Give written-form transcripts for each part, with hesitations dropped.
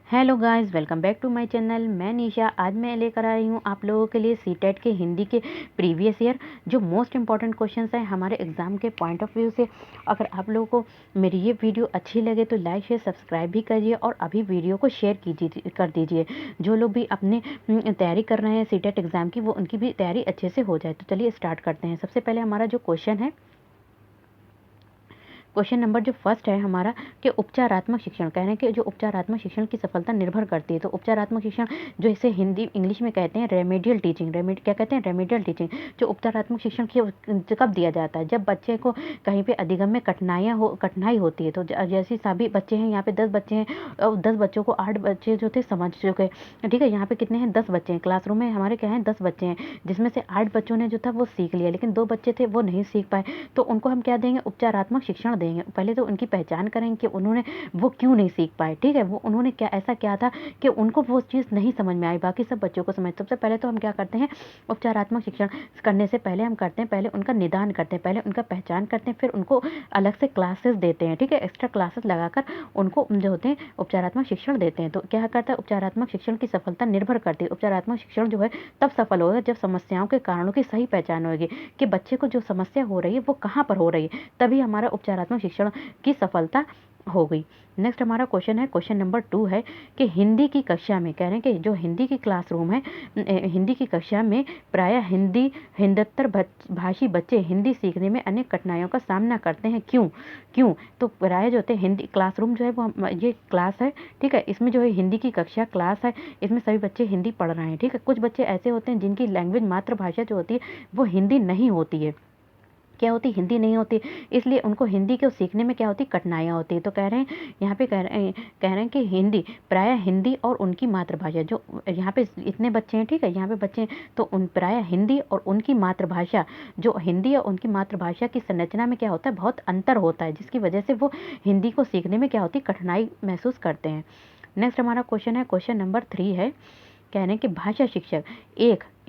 Hello guys, welcome back to my channel. मैं निशा। आज मैं लेकर आई हूँ आप लोगों के लिए सीटेट के हिंदी के प्रीवियस ईयर जो मोस्ट इंपॉर्टेंट क्वेश्चंस हैं हमारे एग्जाम के पॉइंट ऑफ व्यू से। अगर आप लोगों को मेरी ये वीडियो अच्छी लगे तो लाइक शेयर सब्सक्राइब भी करिए और अभी वीडियो को शेयर कर दीजिए। जो लोग भी अपने तैयारी कर रहे हैं सीटेट एग्जाम की, वो उनकी भी तैयारी अच्छे से हो जाए। तो चलिए स्टार्ट करते हैं। सबसे पहले हमारा जो क्वेश्चन है, क्वेश्चन नंबर जो फर्स्ट है हमारा कि उपचारात्मक शिक्षण, कह रहे हैं कि जो उपचारात्मक शिक्षण की सफलता निर्भर करती है। तो उपचारात्मक शिक्षण जो इसे हिंदी इंग्लिश में कहते हैं रेमेडियल टीचिंग। क्या कहते हैं? Remedial teaching. जो उपचारात्मक शिक्षण की कब दिया जाता है? जब बच्चे को कहीं पे अधिगम में कठिनाई होती है। तो जैसे सभी बच्चे हैं, यहाँ पे 10 बच्चे हैं और 10 बच्चों को 8 बच्चे जो थे समझ चुके। ठीक है, यहाँ पे कितने हैं? 10 बच्चे हैं। क्लासरूम में हमारे क्या है? 10 बच्चे हैं, जिसमें से 8 बच्चों ने जो था वो सीख लिया, लेकिन 2 बच्चे थे वो नहीं सीख पाए। तो उनको हम क्या देंगे? उपचारात्मक शिक्षण देंगे। पहले तो उनकी पहचान करेंगे कि उन्होंने वो क्यों नहीं सीख पाए। ठीक है, वो उन्होंने क्या था कि उनको वो चीज़ नहीं समझ में आई, बाकी सब बच्चों को समझ। सबसे पहले तो हम क्या करते हैं? उपचारात्मक शिक्षण करने से पहले हम करते हैं, पहले उनका निदान करते हैं, पहले उनका पहचान करते हैं, फिर उनको अलग से क्लासेस देते हैं। ठीक है, एक्स्ट्रा क्लासेस लगाकर उनको जो होते हैं उपचारात्मक शिक्षण देते हैं। तो क्या करता है? उपचारात्मक शिक्षण की सफलता निर्भर करती है। उपचारात्मक शिक्षण जो है तब सफल होगा जब समस्याओं के कारणों की सही पहचान होगी कि बच्चे को जो समस्या हो रही है वो कहाँ पर हो रही है, तभी हमारा उपचारात्मक शिक्षण की सफलता हो गई। नेक्स्ट हमारा क्वेश्चन है, क्वेश्चन नंबर 2 है कि हिंदी की कक्षा में, कह रहे हैं कि जो हिंदी की क्लासरूम है, हिंदी की कक्षा में प्रायः हिंदुत्तर भाषी बच्चे हिंदी सीखने में अनेक कठिनाइयों का सामना करते हैं। क्यों? तो प्रायः जो होते हैं हिंदी क्लासरूम जो है वो ये क्लास है। ठीक है, इसमें जो है हिंदी की कक्षा क्लास है, इसमें सभी बच्चे हिंदी पढ़ रहे हैं। ठीक है, कुछ बच्चे ऐसे होते हैं जिनकी लैंग्वेज मातृभाषा जो होती है वो हिंदी नहीं होती है। क्या होती? हिंदी नहीं होती, इसलिए उनको हिंदी को सीखने में क्या होती? कठिनाइयाँ होती है। तो कह रहे हैं यहाँ पे कह रहे हैं कि हिंदी प्रायः हिंदी और उनकी मातृभाषा, जो यहाँ पे इतने बच्चे हैं, ठीक है, यहाँ पे बच्चे हैं, तो उन प्रायः हिंदी और उनकी मातृभाषा, जो हिंदी और उनकी मातृभाषा की संरचना में क्या होता है? बहुत अंतर होता है, जिसकी वजह से वो हिंदी को सीखने में क्या होती? कठिनाई महसूस करते हैं। नेक्स्ट हमारा क्वेश्चन है, क्वेश्चन नंबर 3 है, कह रहे हैं कि भाषा शिक्षक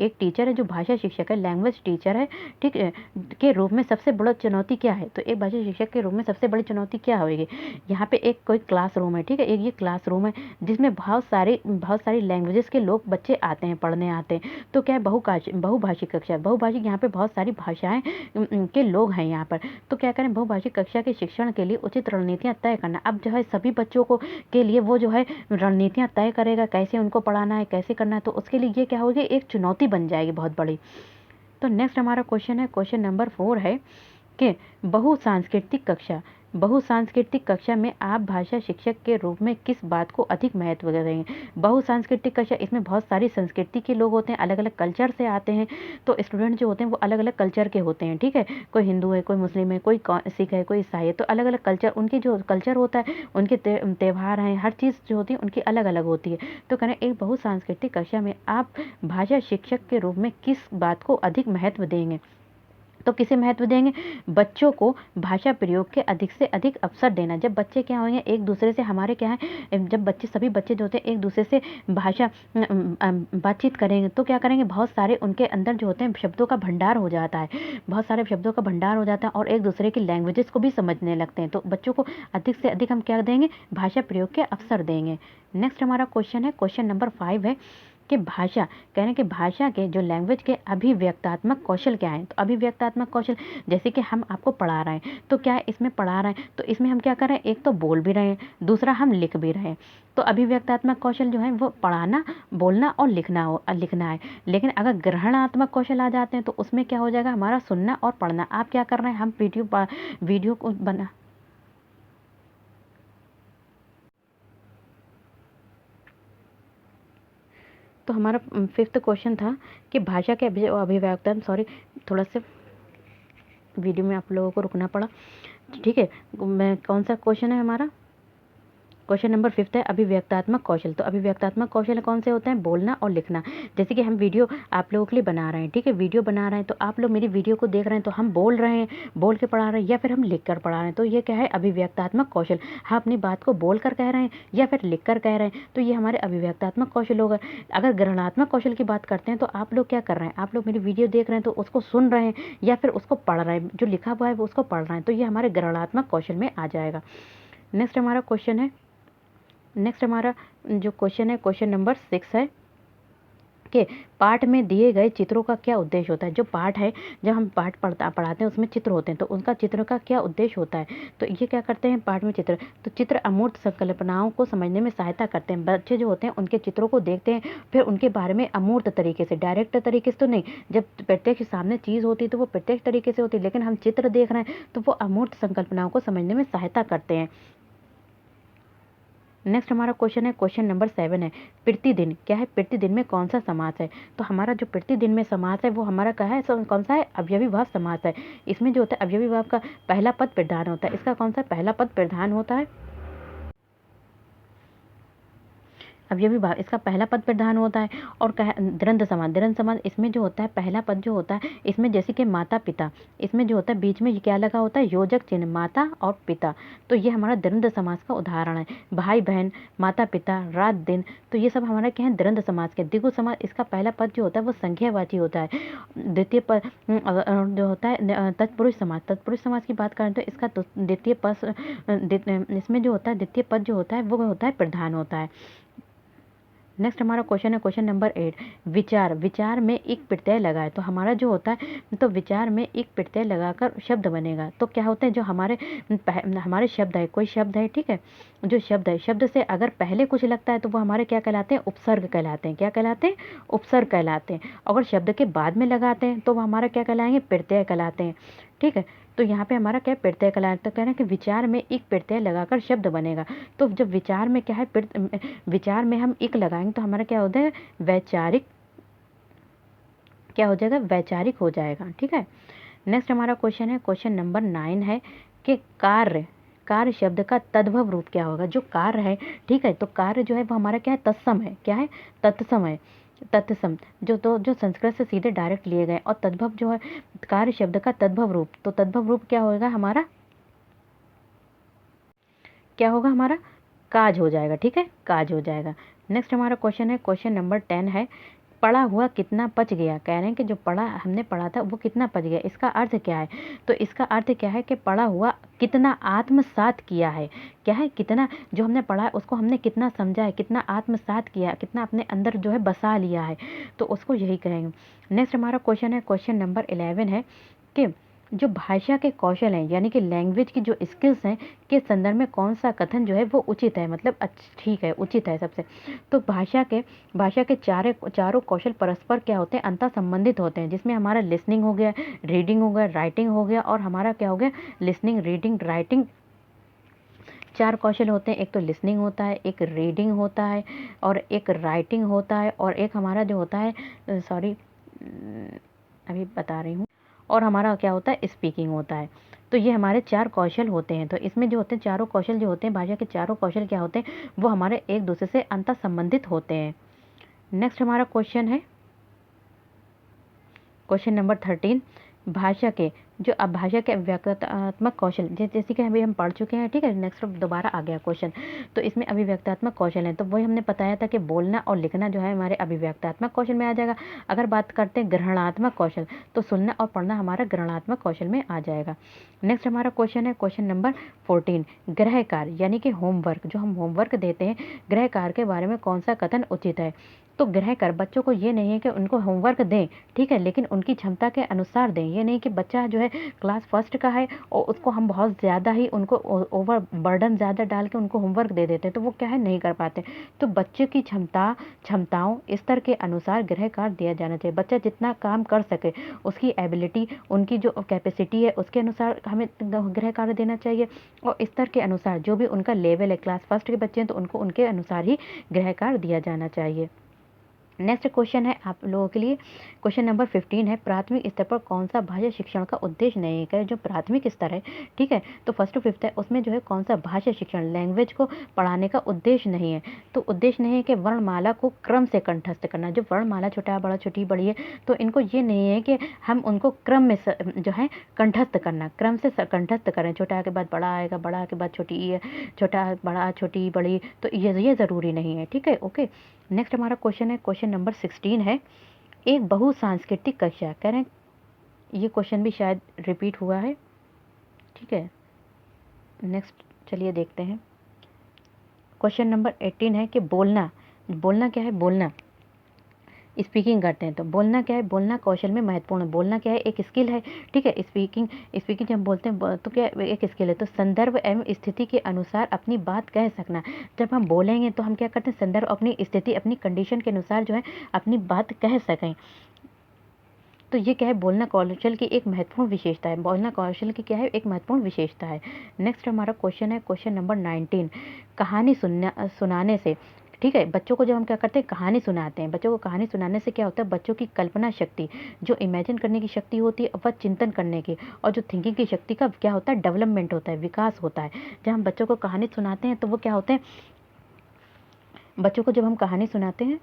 एक टीचर है जो भाषा शिक्षक है, लैंग्वेज टीचर है, ठीक है, के रूप में सबसे बड़ा चुनौती क्या है? तो एक भाषा शिक्षक के रूप में सबसे बड़ी चुनौती क्या होगी? यहाँ पे एक कोई क्लासरूम है, ठीक है, एक ये क्लासरूम है जिसमें बहुत सारी लैंग्वेजेस के लोग बच्चे आते हैं, पढ़ने आते हैं। तो क्या है? बहुभाषिक कक्षा। बहुभाषिक, यहाँ पे बहुत सारी भाषाएं के लोग हैं यहाँ पर। तो क्या करें? बहुभाषिक कक्षा के शिक्षण के लिए उचित रणनीतियाँ तय करना। अब जो है सभी बच्चों को के लिए वो जो है रणनीतियाँ तय करेगा, कैसे उनको पढ़ाना है, कैसे करना है। तो उसके लिए ये क्या होगी? एक चुनौती बन जाएगी बहुत बड़ी। तो नेक्स्ट हमारा क्वेश्चन है, क्वेश्चन नंबर 4 है कि बहुसांस्कृतिक कक्षा में आप भाषा शिक्षक के रूप में किस बात को अधिक महत्व देंगे? बहुसांस्कृतिक कक्षा, इसमें बहुत सारी संस्कृति के लोग होते हैं, अलग अलग कल्चर से आते हैं। तो स्टूडेंट जो होते हैं वो अलग अलग कल्चर के होते हैं। ठीक है, कोई हिंदू है, कोई मुस्लिम है, कोई सिख है, कोई ईसाई है। तो अलग अलग कल्चर, उनके जो कल्चर होता है, उनके त्यौहार हैं, हर चीज़ जो होती है उनकी अलग अलग होती है। तो करें एक बहुसांस्कृतिक कक्षा में आप भाषा शिक्षक के रूप में किस बात को अधिक महत्व देंगे? तो किसे महत्व देंगे? बच्चों को भाषा प्रयोग के अधिक से अधिक अवसर देना। जब बच्चे क्या होंगे एक दूसरे से, हमारे क्या है, जब सभी बच्चे जो होते हैं एक दूसरे से भाषा बातचीत करेंगे तो क्या करेंगे? बहुत सारे उनके अंदर जो होते हैं शब्दों का भंडार हो जाता है, बहुत सारे शब्दों का भंडार हो जाता है और एक दूसरे की लैंग्वेजेस को भी समझने लगते हैं। तो बच्चों को अधिक से अधिक हम क्या देंगे? भाषा प्रयोग के अवसर देंगे। नेक्स्ट हमारा क्वेश्चन है, क्वेश्चन नंबर 5 है कि भाषा, कह रहे हैं कि भाषा के जो लैंग्वेज के अभिव्यक्तात्मक कौशल क्या है? तो अभिव्यक्तात्मक कौशल, जैसे कि हम आपको पढ़ा रहे हैं, तो क्या है इसमें पढ़ा रहे हैं तो इसमें हम क्या कर रहे हैं? एक तो बोल भी रहे हैं, दूसरा हम लिख भी रहे हैं। तो अभिव्यक्तात्मक कौशल जो है वो पढ़ाना, बोलना और लिखना है। लेकिन अगर ग्रहणात्मक कौशल आ जाते हैं तो उसमें क्या हो जाएगा? हमारा सुनना और पढ़ना। आप क्या कर रहे हैं? हम वीडियो को बना, तो हमारा 5th क्वेश्चन था कि भाषा के अभिव्यक्ता, सॉरी थोड़ा सा वीडियो में आप लोगों को रुकना पड़ा। ठीक है, मैं कौन सा क्वेश्चन है हमारा? क्वेश्चन नंबर 5 है अभिव्यक्तात्मक कौशल। तो अभिव्यक्तात्मक कौशल कौन से होते हैं? बोलना और लिखना। जैसे कि हम वीडियो आप लोगों के लिए बना रहे हैं, ठीक है, वीडियो बना रहे हैं तो आप लोग मेरी वीडियो को देख रहे हैं तो हम बोल रहे हैं, बोल के पढ़ा रहे हैं, या फिर हम लिख कर पढ़ा रहे हैं। तो ये क्या है? अभिव्यक्तात्मक कौशल। हम अपनी बात को बोल कर कह रहे हैं या फिर लिख कर कह रहे हैं, तो ये हमारे अभिव्यक्तात्मक कौशल होगा। अगर ग्रहणात्मक कौशल की बात करते हैं तो आप लोग क्या कर रहे हैं? आप लोग मेरी वीडियो देख रहे हैं तो उसको सुन रहे हैं या फिर उसको पढ़ रहे हैं, जो लिखा हुआ है वो उसको पढ़ रहे हैं, तो ये हमारे ग्रहणात्मक कौशल में आ जाएगा। नेक्स्ट हमारा क्वेश्चन है, नेक्स्ट हमारा जो क्वेश्चन है, क्वेश्चन नंबर 6 है कि पाठ में दिए गए चित्रों का क्या उद्देश्य होता है। जो पाठ है, जब हम पाठ पढ़ाते हैं उसमें चित्र होते हैं, तो उनका चित्र का क्या उद्देश्य होता है। तो ये क्या करते हैं पाठ में चित्र, तो चित्र अमूर्त संकल्पनाओं को समझने में सहायता करते हैं। बच्चे जो होते हैं उनके चित्रों को देखते हैं, फिर उनके बारे में अमूर्त तरीके से, डायरेक्ट तरीके से तो नहीं, जब प्रत्यक्ष सामने चीज़ होती है तो वो प्रत्यक्ष तरीके से होती है, लेकिन हम चित्र देख रहे हैं तो वो अमूर्त संकल्पनाओं को समझने में सहायता करते हैं। नेक्स्ट हमारा क्वेश्चन है, क्वेश्चन नंबर 7 है, प्रतिदिन क्या है, प्रतिदिन में कौन सा समास है। तो हमारा जो प्रतिदिन में समास है वो हमारा क्या है, कौन सा है, अवयवी भाव समास है। इसमें जो होता है अवयवी भाव का पहला पद प्रधान होता है। इसका कौन सा पहला पद प्रधान होता है, अवयवी भाव इसका पहला पद प्रधान होता है। और द्वंद्व समास, द्वंद्व समास इसमें जो होता है पहला पद जो होता है, इसमें जैसे कि माता पिता, इसमें जो होता है बीच में क्या लगा होता है, योजक चिन्ह, माता और पिता। तो ये हमारा द्वंद्व समास का उदाहरण है। भाई बहन, माता पिता, रात दिन, तो ये सब हमारा क्या है, द्वंद्व समास के। द्विगु समास इसका पहला पद जो होता है वो संख्यावाची होता है। द्वितीय पद जो होता है तत्पुरुष समास, तत्पुरुष समास की बात करें तो इसका द्वितीय पद, इसमें जो होता है द्वितीय पद जो होता है वो होता है प्रधान होता है। नेक्स्ट हमारा क्वेश्चन है, क्वेश्चन नंबर 8, विचार, विचार में एक प्रत्यय लगाए। तो हमारा जो होता है, तो विचार में एक प्रत्यय लगाकर शब्द बनेगा। तो क्या होता है, जो हमारे शब्द है, कोई शब्द है, ठीक है, जो शब्द है, शब्द से अगर पहले कुछ लगता है तो वो हमारे क्या कहलाते हैं, उपसर्ग कहलाते हैं। क्या कहलाते हैं, उपसर्ग कहलाते हैं। अगर शब्द के बाद में लगाते हैं तो वो हमारा क्या कहलाएंगे, प्रत्यय कहलाते हैं। ठीक है, तो यहाँ पे हमारा क्या प्रत्यय कहलाता है, तो कह रहे हैं कि विचार में एक प्रत्यय लगाकर शब्द बनेगा। तो जब विचार में क्या है, विचार में हम एक लगाएंगे तो हमारा क्या होता है, वैचारिक, क्या हो जाएगा, वैचारिक हो जाएगा। ठीक है, नेक्स्ट हमारा क्वेश्चन है, क्वेश्चन नंबर 9 है कि कार्य, कार्य शब्द का तद्भव रूप क्या होगा। जो कार्य है, ठीक है, तो कार्य जो है वो हमारा क्या है, तत्सम है। क्या है, तत्सम है, तत्सम, जो संस्कृत से सीधे डायरेक्ट लिए गए। और तद्भव जो है, कार्य शब्द का तद्भव रूप, तो तद्भव रूप क्या होगा हमारा, क्या होगा हमारा, काज हो जाएगा। ठीक है, काज हो जाएगा। नेक्स्ट हमारा क्वेश्चन है, क्वेश्चन नंबर 10 है, पढ़ा हुआ कितना पच गया। कह रहे हैं कि जो पढ़ा हमने पढ़ा था वो कितना पच गया। इसका अर्थ क्या है, तो इसका अर्थ क्या है कि पढ़ा हुआ कितना आत्मसात किया है। क्या है, कितना जो हमने पढ़ा है उसको हमने कितना समझा है, कितना आत्मसात किया, कितना अपने अंदर जो है बसा लिया है, तो उसको यही कहेंगे। नेक्स्ट हमारा क्वेश्चन है, क्वेश्चन नंबर 11 है कि जो भाषा के कौशल हैं, यानी कि लैंग्वेज की जो स्किल्स हैं, के संदर्भ में कौन सा कथन जो है वो उचित है, मतलब ठीक है, उचित है सबसे। तो भाषा के चारों कौशल परस्पर क्या होते हैं, अंतर संबंधित होते हैं। जिसमें हमारा लिसनिंग हो गया, रीडिंग हो गया, राइटिंग हो गया, और हमारा क्या हो गया, लिसनिंग, रीडिंग, राइटिंग, 4 कौशल होते हैं। एक तो लिसनिंग होता है, एक रीडिंग होता है, और एक राइटिंग होता है, और एक हमारा जो होता है, सॉरी अभी बता रही हूँ, और हमारा क्या होता है, स्पीकिंग होता है। तो ये हमारे 4 कौशल होते हैं। तो इसमें जो होते हैं चारों कौशल जो होते हैं, भाषा के चारों कौशल क्या होते हैं, वो हमारे एक दूसरे से अंतर संबंधित होते हैं। नेक्स्ट हमारा क्वेश्चन है, क्वेश्चन नंबर 13, भाषा के जो अब भाषा के अभिव्यक्तात्मक कौशल, जैसे कि अभी हम पढ़ चुके हैं। ठीक है, नेक्स्ट दोबारा आ गया क्वेश्चन। तो इसमें अभिव्यक्तात्मक कौशल है, तो वही हमने बताया था कि बोलना और लिखना जो है हमारे अभिव्यक्तात्मक कौशल में आ जाएगा। अगर बात करते हैं ग्रहणात्मक कौशल, तो सुनना और पढ़ना हमारा ग्रहणात्मक कौशल में आ जाएगा। नेक्स्ट हमारा क्वेश्चन है, क्वेश्चन नंबर 14, गृह कार्य यानी कि होमवर्क, जो हम होमवर्क देते हैं, गृह कार्य के बारे में कौन सा कथन उचित है। तो गृह कार्य बच्चों को ये नहीं है कि उनको होमवर्क दें, ठीक है, लेकिन उनकी क्षमता के अनुसार दें। ये नहीं कि बच्चा जो है क्लास फर्स्ट का है और उसको हम बहुत ज़्यादा ही उनको ओवर बर्डन ज़्यादा डाल के उनको होमवर्क दे देते हैं, तो वो क्या है, नहीं कर पाते। तो बच्चे की क्षमताओं स्तर के अनुसार गृह कार्य दिया जाना चाहिए। बच्चा जितना काम कर सके, उसकी एबिलिटी, उनकी जो कैपेसिटी है उसके अनुसार हमें गृह कार्य देना चाहिए। और स्तर के अनुसार जो भी उनका लेवल है, क्लास फर्स्ट के बच्चे हैं तो उनको उनके अनुसार ही गृह कार्य दिया जाना चाहिए। नेक्स्ट क्वेश्चन है आप लोगों के लिए, क्वेश्चन नंबर 15 है, प्राथमिक स्तर पर कौन सा भाषा शिक्षण का उद्देश्य नहीं है। जो प्राथमिक स्तर है, ठीक है, तो फर्स्ट टू फिफ्थ है, उसमें जो है कौन सा भाषा शिक्षण, लैंग्वेज को पढ़ाने का उद्देश्य नहीं है। तो उद्देश्य नहीं है कि वर्णमाला को क्रम से कंठस्थ करना। जो वर्णमाला छोटा बड़ा छोटी बड़ी है, तो इनको ये नहीं है कि हम उनको क्रम में जो है कंठस्थ करना, क्रम से कंठस्थ करें। छोटा के बाद बड़ा आएगा, बड़ा के बाद छोटी है, छोटा बड़ा छोटी बड़ी, तो ये ज़रूरी नहीं है। ठीक है, ओके। नेक्स्ट हमारा क्वेश्चन है, क्वेश्चन नंबर 16 है, एक बहुसांस्कृतिक कक्षा। कह रहे हैं ये क्वेश्चन भी शायद रिपीट हुआ है। ठीक है, नेक्स्ट चलिए देखते हैं। क्वेश्चन नंबर 18 है कि बोलना, बोलना क्या है? बोलना, स्पीकिंग करते हैं तो बोलना क्या है? बोलना कौशल में महत्वपूर्ण है। बोलना क्या है? एक स्किल है, ठीक है। स्पीकिंग, स्पीकिंग जब हम बोलते हैं तो क्या एक स्किल है। तो संदर्भ एवं स्थिति के अनुसार अपनी बात कह सकना। जब हम बोलेंगे तो हम क्या करते हैं? संदर्भ, अपनी स्थिति, अपनी कंडीशन के अनुसार जो है अपनी बात कह सकें। तो ये क्या है? बोलना कौशल की एक महत्वपूर्ण विशेषता है। बोलना कौशल की क्या है? एक महत्वपूर्ण विशेषता है। नेक्स्ट हमारा क्वेश्चन है क्वेश्चन नंबर 19, कहानी सुनाने से, ठीक है। बच्चों को जब हम क्या करते हैं? कहानी सुनाते हैं। बच्चों को कहानी सुनाने से क्या होता है? बच्चों की कल्पना शक्ति, जो इमेजिन करने की शक्ति होती है, वह चिंतन करने की और जो थिंकिंग की शक्ति का क्या होता है? डेवलपमेंट होता है, विकास होता है। जब हम बच्चों को कहानी सुनाते हैं तो वो क्या होते हैं? बच्चों को जब हम कहानी सुनाते हैं,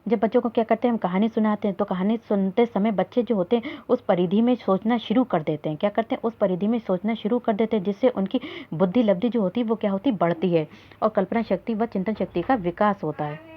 जब बच्चों को क्या करते हैं? हम कहानी सुनाते हैं तो कहानी सुनते समय बच्चे जो होते हैं उस परिधि में सोचना शुरू कर देते हैं। क्या करते हैं? उस परिधि में सोचना शुरू कर देते हैं, जिससे उनकी बुद्धि लब्धि जो होती है वो क्या होती है? बढ़ती है और कल्पना शक्ति व चिंतन शक्ति का विकास होता है।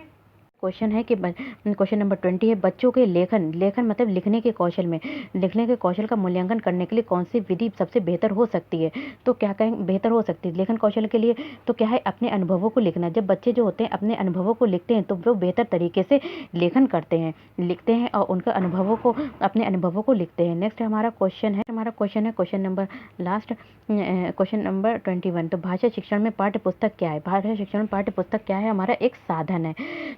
क्वेश्चन है कि क्वेश्चन नंबर 20 है, बच्चों के लेखन, लेखन मतलब लिखने के कौशल में, लिखने के कौशल का मूल्यांकन करने के लिए कौन सी विधि सबसे बेहतर हो सकती है? तो क्या कहें बेहतर हो सकती है लेखन कौशल के लिए? तो क्या है? अपने अनुभवों को लिखना। जब बच्चे जो होते हैं अपने अनुभवों को लिखते हैं तो वो बेहतर तरीके से लेखन करते हैं, लिखते हैं और उनके अनुभवों को, अपने अनुभवों को लिखते हैं। नेक्स्ट हमारा क्वेश्चन है question number last, question number 21। तो भाषा शिक्षण में पाठ्य पुस्तक क्या है? भाषा शिक्षण में पाठ्य पुस्तक क्या है? हमारा एक साधन है।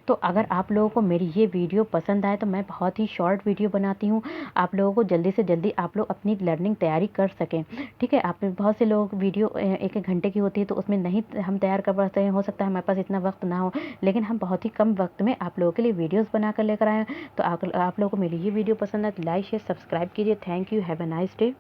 तो अगर आप लोगों को मेरी ये वीडियो पसंद आए तो मैं बहुत ही शॉर्ट वीडियो बनाती हूँ, आप लोगों को जल्दी से जल्दी आप लोग अपनी लर्निंग तैयारी कर सकें, ठीक है। आप बहुत से लोग वीडियो एक एक घंटे की होती है तो उसमें नहीं हम तैयार कर पाते हैं, हो सकता है हमारे पास इतना वक्त ना हो, लेकिन हम बहुत ही कम वक्त में आप लोगों के लिए वीडियोज़ बना कर लेकर आए हैं। तो आप लोगों को मेरी ये वीडियो पसंद है तो लाइक शेयर सब्सक्राइब कीजिए। Thank you, have a nice day.